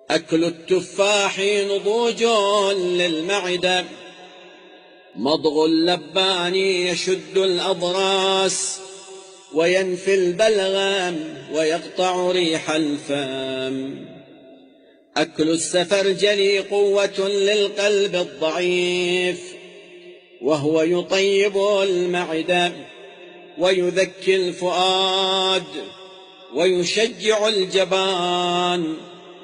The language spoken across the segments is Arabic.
أكل التفاح نضوج للمعدة، مضغ اللبان يشد الأضراس وينفي البلغم ويقطع ريح الفم. أكل السفرجل قوة للقلب الضعيف، وهو يطيب المعدة ويذكي الفؤاد ويشجع الجبان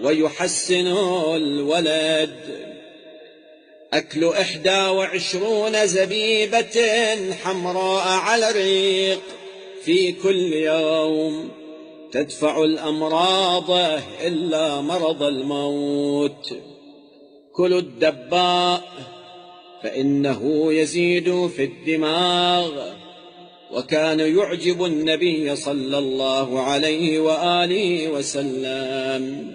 ويحسن الولد. أكل 21 زبيبة حمراء على الريق في كل يوم تدفع الأمراض إلا مرض الموت. كلوا الدباء فإنه يزيد في الدماغ، وكان يعجب النبي صلى الله عليه وآله وسلم.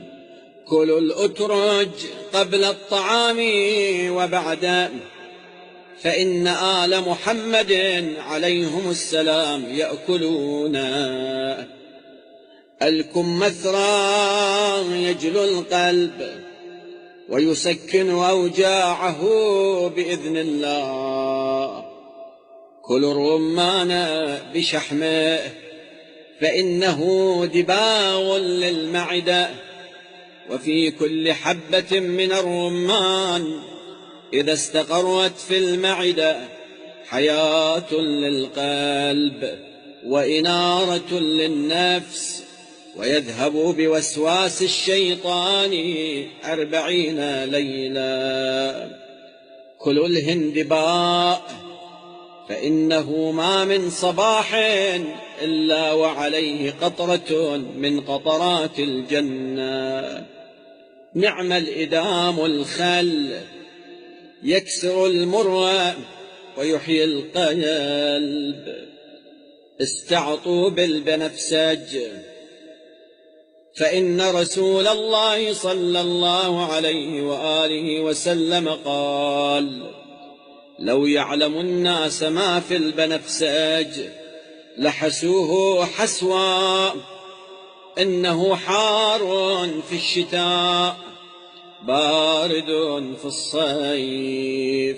كلوا الأترج قبل الطعام وبعده، فإن آل محمد عليهم السلام يأكلون. الكمثرى يجلو القلب ويسكن أوجاعه بإذن الله. كلوا الرمان بشحمه فإنه دباغ للمعدة، وفي كل حبة من الرمان إذا استقرت في المعدة حياة للقلب وإنارة للنفس، ويذهب بوسواس الشيطان 40 ليلة. كلوا الهندباء فإنه ما من صباح إلا وعليه قطرة من قطرات الجنة. نعم الإدام الخل يكسر المر ويحيي القلب. استعطوا بالبنفسج، فإن رسول الله صلى الله عليه وآله وسلم قال: لو يعلم الناس ما في البنفسج لحسوه حسوا، إنه حار في الشتاء بارد في الصيف.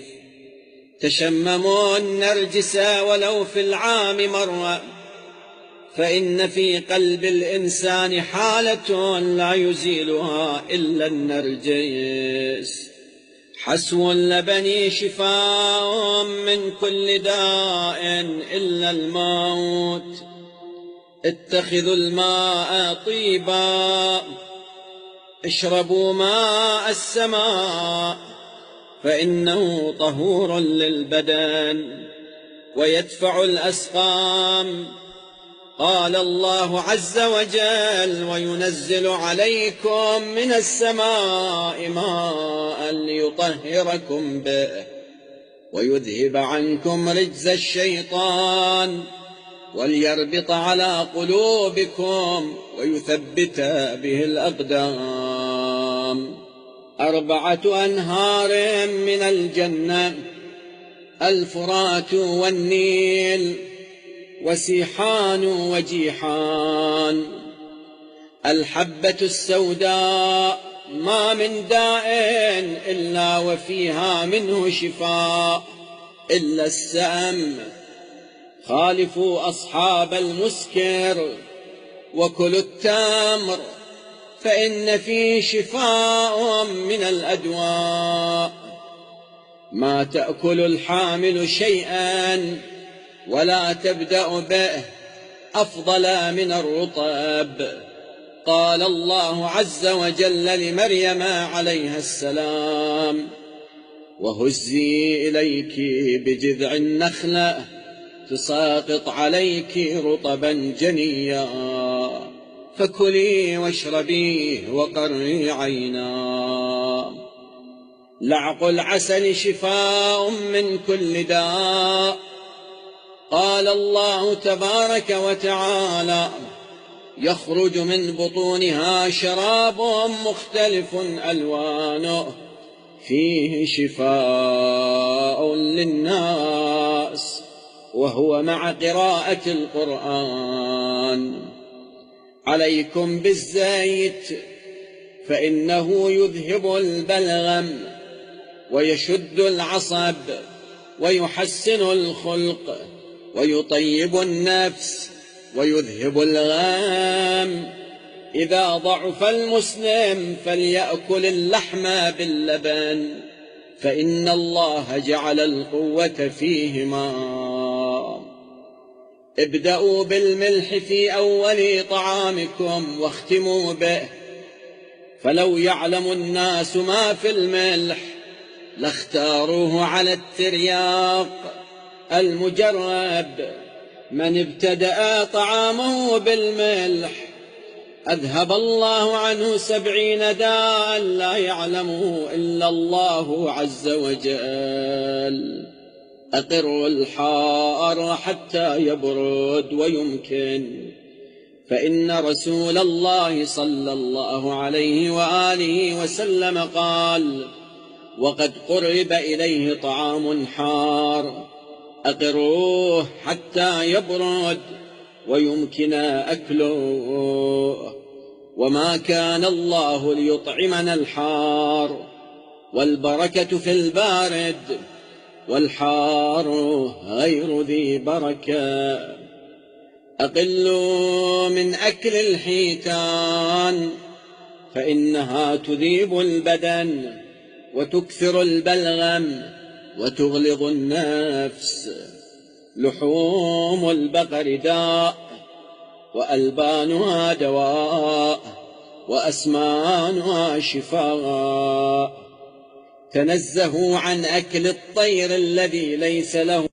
تشمموا النرجس ولو في العام مرة، فإن في قلب الإنسان حالة لا يزيلها إلا النرجس. حسو اللبن شفاء من كل داء إلا الموت. اتخذوا الماء طيبا، اشربوا ماء السماء فإنه طهور للبدن ويدفع الأسقام. قال الله عز وجل: وينزل عليكم من السماء ماء ليطهركم به ويذهب عنكم رجز الشيطان وليربط على قلوبكم ويثبت به الأقدام. 4 أنهار من الجنة: الفرات والنيل وسيحان وجيحان. الحبة السوداء ما من داء إلا وفيها منه شفاء إلا السأم. خالفوا أصحاب المسكر وكلوا التمر فإن فيه شفاء من الأدواء. ما تأكل الحامل شيئا ولا تبدأ به أفضل من الرطب. قال الله عز وجل لمريم عليها السلام: وهزي إليك بجذع النخلة تساقط عليك رطبا جنيا فكلي واشربيه وقري عينا. لعق العسل شفاء من كل داء. قال الله تبارك وتعالى: يخرج من بطونها شراب مختلف ألوانه فيه شفاء للناس، وهو مع قراءة القرآن. عليكم بالزيت فإنه يذهب البلغم ويشد العصب ويحسن الخلق ويطيب النفس ويذهب الغام. إذا ضعف المسلم فليأكل اللحم باللبن، فإن الله جعل القوة فيهما. ابدأوا بالملح في أول طعامكم واختموا به، فلو يعلم الناس ما في الملح لاختاروه على الترياق المجرب. من ابتدأ طعامه بالملح أذهب الله عنه 70 داء لا يعلمه إلا الله عز وجل. أقروا الحار حتى يبرد ويمكن، فإن رسول الله صلى الله عليه وآله وسلم قال: وقد قرب إليه طعام حار أقروه حتى يبرد ويمكن أكله. وما كان الله ليطعمنا الحار، والبركة في البارد، والحار غير ذي بركة. أقلوا من أكل الحيتان، فإنها تذيب البدن وتكثر البلغم وتغلظ النفس. لحوم البقر داء، وألبانها دواء، وأسمانها شفاء. تنزهوا عن أكل الطير الذي ليس له